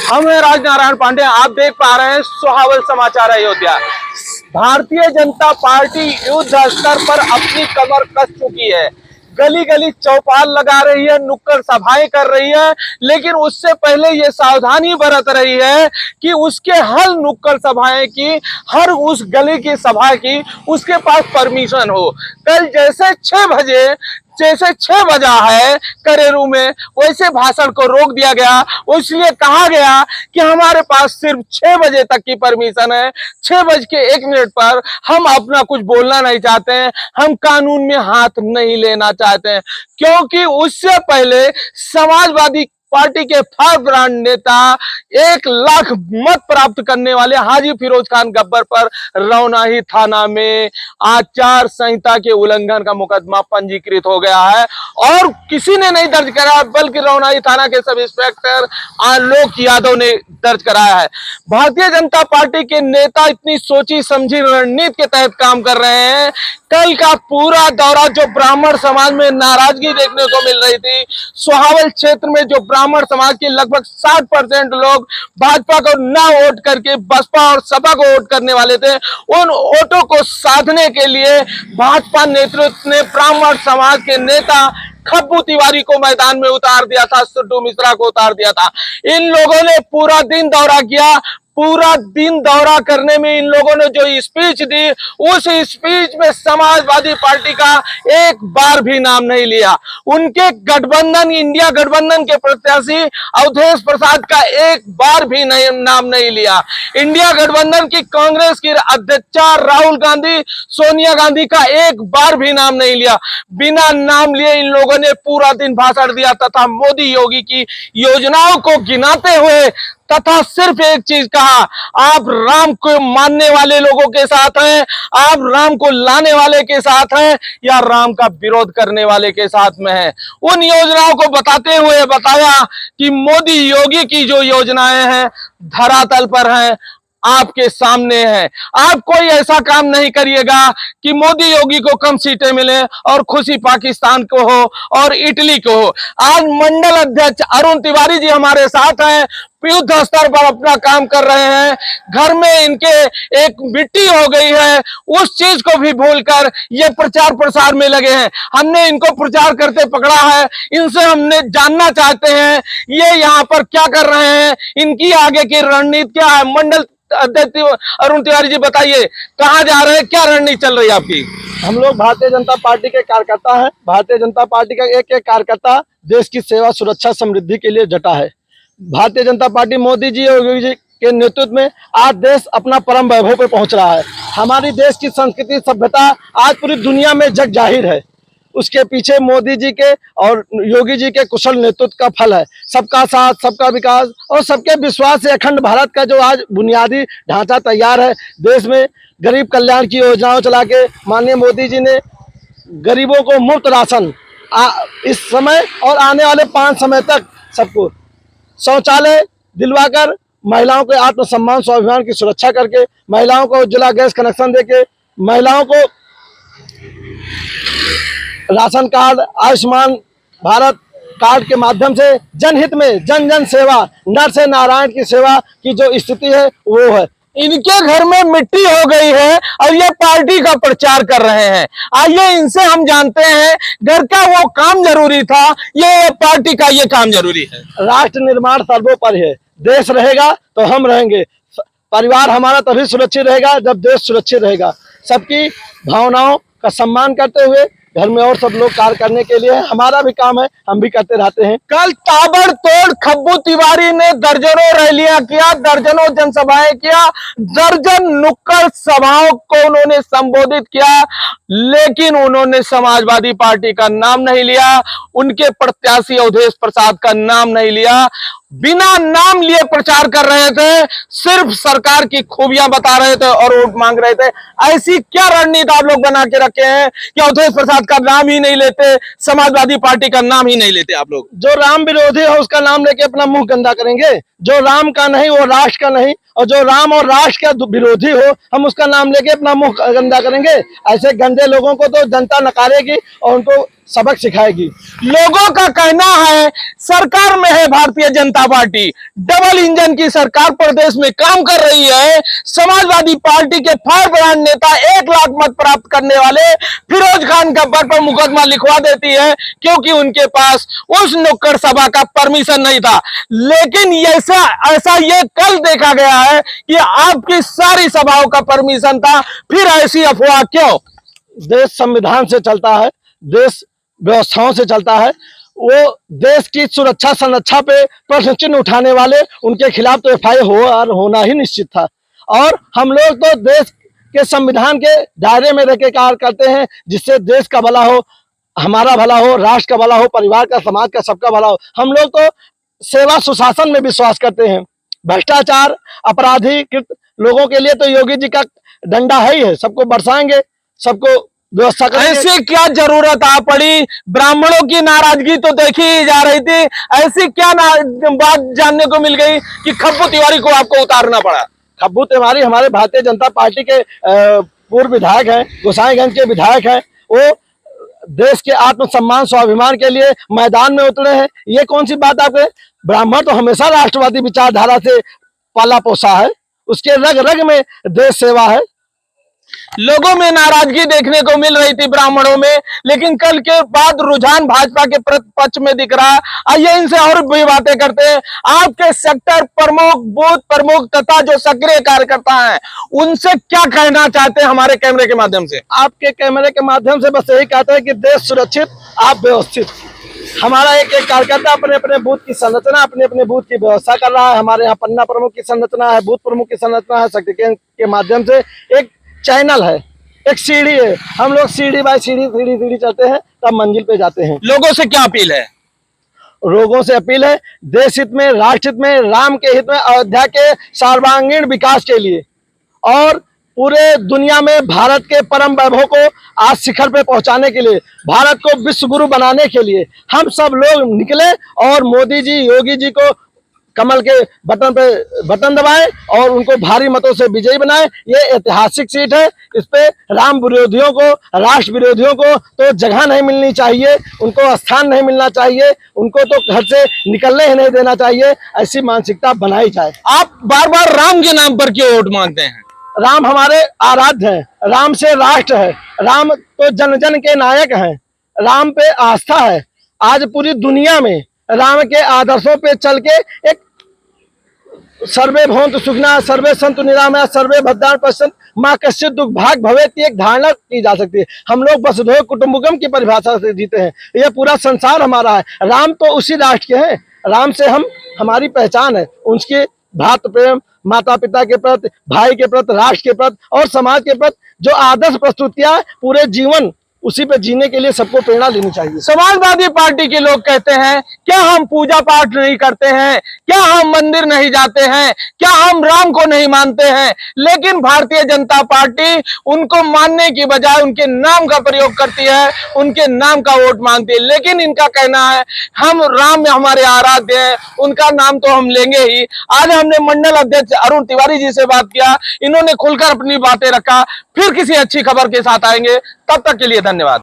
हम हैं राजनारायण पांडे। आप देख पा रहे हैं सुहावल समाचार अयोध्या। भारतीय जनता पार्टी युद्ध स्तर पर अपनी कमर कस चुकी है। गली गली चौपाल लगा रही है, नुक्कड़ सभाएं कर रही है, लेकिन उससे पहले ये सावधानी बरत रही है कि उसके हर नुक्कड़ सभाएं की, हर उस गली की सभा की उसके पास परमिशन हो। कल जैसे 6 बजा है करेरू में, वैसे भाषण को रोक दिया गया। इसलिए कहा गया कि हमारे पास सिर्फ 6 बजे तक की परमिशन है। 6:01 पर हम अपना कुछ बोलना नहीं चाहते हैं, हम कानून में हाथ नहीं लेना चाहते हैं, क्योंकि उससे पहले समाजवादी पार्टी के फायर ब्रांड नेता 1 लाख मत प्राप्त करने वाले हाजी फिरोज खान गब्बर पर रौनाही थाना में आचार संहिता के उल्लंघन का मुकदमा पंजीकृत हो गया है। और किसी ने नहीं दर्ज कराया, बल्कि रौनाही थाना के सब इंस्पेक्टर आलोक यादव ने दर्ज कराया है। भारतीय जनता पार्टी के नेता इतनी सोची समझी रणनीति के तहत काम कर रहे हैं। कल का पूरा दौरा जो ब्राह्मण समाज में नाराजगी देखने को मिल रही थी, सुहावल क्षेत्र में जो ब्राह्मण समाज के लगभग 60% लोग भाजपा को न वोट करके बसपा और सपा को वोट करने वाले थे, उन वोटों को साधने के लिए भाजपा नेतृत्व ने ब्राह्मण समाज के नेता खब्बू तिवारी को मैदान में उतार दिया था, सिद्धू मिश्रा को उतार दिया था। इन लोगों ने पूरा दिन दौरा किया। पूरा दिन दौरा करने में इन लोगों ने जो स्पीच दी, उस स्पीच में समाजवादी पार्टी का एक बार भी नाम नहीं लिया। उनके गठबंधन, इंडिया गठबंधन के प्रत्याशी अवधेश प्रसाद का एक बार भी नाम नहीं लिया। इंडिया गठबंधन की कांग्रेस की अध्यक्षा राहुल गांधी, सोनिया गांधी का एक बार भी नाम नहीं लिया। बिना नाम लिए इन लोगों ने पूरा दिन भाषण दिया तथा मोदी योगी की योजनाओं को गिनाते हुए तथा सिर्फ एक चीज कहा, आप राम को मानने वाले लोगों के साथ हैं, आप राम को लाने वाले के साथ हैं, या राम का विरोध करने वाले के साथ में हैं। उन योजनाओं को बताते हुए बताया कि मोदी योगी की जो योजनाएं हैं धरातल पर हैं, आपके सामने है। आप कोई ऐसा काम नहीं करिएगा कि मोदी योगी को कम सीटें मिले और खुशी पाकिस्तान को हो और इटली को हो। आज मंडल अध्यक्ष अरुण तिवारी जी हमारे साथ हैं, युद्ध स्तर पर अपना काम कर रहे हैं। घर में इनके एक मिट्टी हो गई है, उस चीज को भी भूलकर ये प्रचार प्रसार में लगे हैं। हमने इनको प्रचार करते पकड़ा है, इनसे हमने जानना चाहते हैं ये यहाँ पर क्या कर रहे हैं, इनकी आगे की रणनीति क्या है। मंडल अध्यक्ष अरुण तिवारी जी बताइए, कहाँ जा रहे हैं, क्या रणनीति चल रही है आपकी? हम लोग भारतीय जनता पार्टी के कार्यकर्ता हैं। भारतीय जनता पार्टी का एक एक कार्यकर्ता देश की सेवा, सुरक्षा, समृद्धि के लिए डटा है। भारतीय जनता पार्टी मोदी जी और योगी जी के नेतृत्व में आज देश अपना परम वैभव पे पहुंच रहा है। हमारी देश की संस्कृति, सभ्यता आज पूरी दुनिया में जग जाहिर है। उसके पीछे मोदी जी के और योगी जी के कुशल नेतृत्व का फल है। सबका साथ, सबका विकास और सबके विश्वास से अखंड भारत का जो आज बुनियादी ढांचा तैयार है। देश में गरीब कल्याण की योजनाओं चला के माननीय मोदी जी ने गरीबों को मुफ्त राशन इस समय और आने वाले 5 समय तक सबको शौचालय दिलवाकर, महिलाओं के आत्मसम्मान स्वाभिमान की सुरक्षा करके, महिलाओं को उज्ज्वला गैस कनेक्शन देके, महिलाओं को ration card, Ayushman Bharat card के माध्यम से जनहित में जन जन सेवा, नर से नारायण की सेवा की जो स्थिति है वो है। इनके घर में मिट्टी हो गई है और ये पार्टी का प्रचार कर रहे हैं। आइए इनसे हम जानते हैं, घर का वो काम जरूरी था, ये पार्टी का ये काम जरूरी है। राष्ट्र निर्माण सर्वोपरि है। देश रहेगा तो हम रहेंगे। परिवार हमारा तभी सुरक्षित रहेगा जब देश सुरक्षित रहेगा। सबकी भावनाओं का सम्मान करते हुए घर में और सब लोग कार्य करने के लिए हमारा भी काम है, हम भी करते रहते हैं। कल ताबड़तोड़ खब्बू तिवारी ने दर्जनों रैलियां किया, दर्जनों जनसभाएं किया, दर्जन नुक्कड़ सभाओं को उन्होंने संबोधित किया, लेकिन उन्होंने समाजवादी पार्टी का नाम नहीं लिया, उनके प्रत्याशी अवधेश प्रसाद का नाम नहीं लिया। बिना नाम लिए प्रचार कर रहे थे, सिर्फ सरकार की खूबियां बता रहे थे और वोट मांग रहे थे। ऐसी क्या रणनीति आप लोग बना के रखे हैं कि अवधेश प्रसाद का नाम ही नहीं लेते, समाजवादी पार्टी का नाम ही नहीं लेते आप लोग? जो राम विरोधी है उसका नाम लेके अपना मुंह गंदा करेंगे? जो राम का नहीं, वो राष्ट्र का नहीं, और जो राम और राष्ट्र का विरोधी हो हम उसका नाम लेके अपना मुंह गंदा करेंगे? ऐसे गंदे लोगों को तो जनता नकारेगी और उनको सबक सिखाएगी। लोगों का कहना है सरकार में है Bharatiya Janata party, double engine की सरकार प्रदेश में काम कर रही है। समाजवादी पार्टी के फायर ब्रांड नेता 1 लाख मत प्राप्त करने वाले फिरोज खान गब्बर पर मुकदमा लिखवा देती है, क्योंकि उनके पास उस नुक्कड़ सभा का परमिशन नहीं था। लेकिन ऐसा ये कल देखा गया है कि आपकी सारी सभाओं का परमिशन था, फिर ऐसी अफवाह क्यों? देश संविधान से चलता है, देश व्यवस्थाओं से चलता है। वो देश की सुरक्षा संरक्षा पे प्रश्न चिन्ह उठाने वाले, उनके खिलाफ तो FIR होना ही निश्चित था। और हम लोग तो देश के संविधान के दायरे में रह के कार्य करते हैं, जिससे देश का भला हो, हमारा भला हो, राष्ट्र का भला हो, परिवार का, समाज का, सबका भला हो। हम लोग तो सेवा सुशासन में विश्वास करते हैं। भ्रष्टाचार अपराधीकृत लोगों के लिए तो योगी जी का डंडा है ही है, सबको बरसाएंगे, सबको व्यवस्था करेंगे। ऐसी क्या जरूरत आ पड़ी? ब्राह्मणों की नाराजगी तो देखी ही जा रही थी, ऐसी क्या बात जानने को मिल गई कि खब्बू तिवारी को आपको उतारना पड़ा? खब्बू तिवारी हमारे भारतीय जनता पार्टी के पूर्व विधायक हैं, गोसाईगंज के विधायक हैं। वो देश के आत्मसम्मान स्वाभिमान के लिए मैदान में उतरे हैं। ये कौन सी बात आपके? ब्राह्मण तो हमेशा राष्ट्रवादी विचारधारा से पाला पोसा है, उसके रग रग में देश सेवा है। लोगों में नाराजगी देखने को मिल रही थी ब्राह्मणों में, लेकिन कल के बाद रुझान भाजपा के पक्ष में दिख रहा है। आइए इनसे और भी बातें करते हैं। आपके सेक्टर प्रमुख, बूथ प्रमुख तथा जो सक्रिय कार्यकर्ता हैं, उनसे क्या कहना चाहते हैं हमारे कैमरे के माध्यम से? आपके कैमरे के माध्यम से बस यही कहते हैं कि देश सुरक्षित, आप व्यवस्थित। हमारा एक एक कार्यकर्ता अपने अपने बूथ की संरचना, अपने अपने बूथ की व्यवस्था कर रहा है। हमारे यहाँ पन्ना प्रमुख की संरचना है, बूथ प्रमुख की संरचना है, सक्रिय के माध्यम से एक चैनल है, एक सीढ़ी है। हम लोग सीढ़ी बाय सीढ़ी चलते हैं, तब मंजिल पे जाते हैं। लोगों से क्या अपील है? लोगों से अपील है, देश हित में, राष्ट्र हित में, राम के हित में, अयोध्या के सर्वांगीण विकास के लिए और पूरे दुनिया में भारत के परम वैभव को आज शिखर पे पहुंचाने के लिए, भारत को विश्व गुरु बनाने के लिए हम सब लोग निकले और मोदी जी, योगी जी को कमल के बटन पे बटन दबाएं और उनको भारी मतों से विजयी बनाएं। ये ऐतिहासिक सीट है। इस पे राम विरोधियों को, राष्ट्र विरोधियों को तो जगह नहीं मिलनी चाहिए, उनको स्थान नहीं मिलना चाहिए, उनको तो घर से निकलने ही नहीं देना चाहिए। ऐसी मानसिकता बनाई जाए। आप बार बार राम के नाम पर क्यों वोट मांगते हैं? राम हमारे आराध्य हैं, राम से राष्ट्र है, राम तो जन जन के नायक हैं, राम पे आस्था है। आज पूरी दुनिया में राम के आदर्शों पे चल के एक सर्वे भवन्तु सुखिनः, सर्वे सन्तु निरामया, सर्वे भद्राणि पश्यन्तु मा कश्चित् दुःख भाग् भवेत् की एक धारणा की जा सकती है। हम लोग वसुधैव कुटुम्बकम की परिभाषा से जीते हैं। यह पूरा संसार हमारा है। राम तो उसी राष्ट्र के हैं। राम से हमारी पहचान है, उनके भ्रातृ प्रेम, माता पिता के प्रति, भाई के प्रति, राष्ट्र के प्रति और समाज के प्रति जो आदर्श प्रस्तुत किया है, पूरे जीवन उसी पे जीने के लिए सबको प्रेरणा लेनी चाहिए। समाजवादी पार्टी के लोग कहते हैं, क्या हम पूजा पाठ नहीं करते हैं? क्या हम मंदिर नहीं जाते हैं? क्या हम राम को नहीं मानते हैं? लेकिन भारतीय जनता पार्टी उनको मानने की बजाय उनके नाम का प्रयोग करती है, उनके नाम का वोट मांगती है। लेकिन इनका कहना है हम राम में हमारे आराध्य हैं, उनका नाम तो हम लेंगे ही। आज हमने मंडल अध्यक्ष अरुण तिवारी जी से बात किया, इन्होंने खुलकर अपनी बातें रखा। फिर किसी अच्छी खबर के साथ आएंगे, तब तक के लिए धन्यवाद।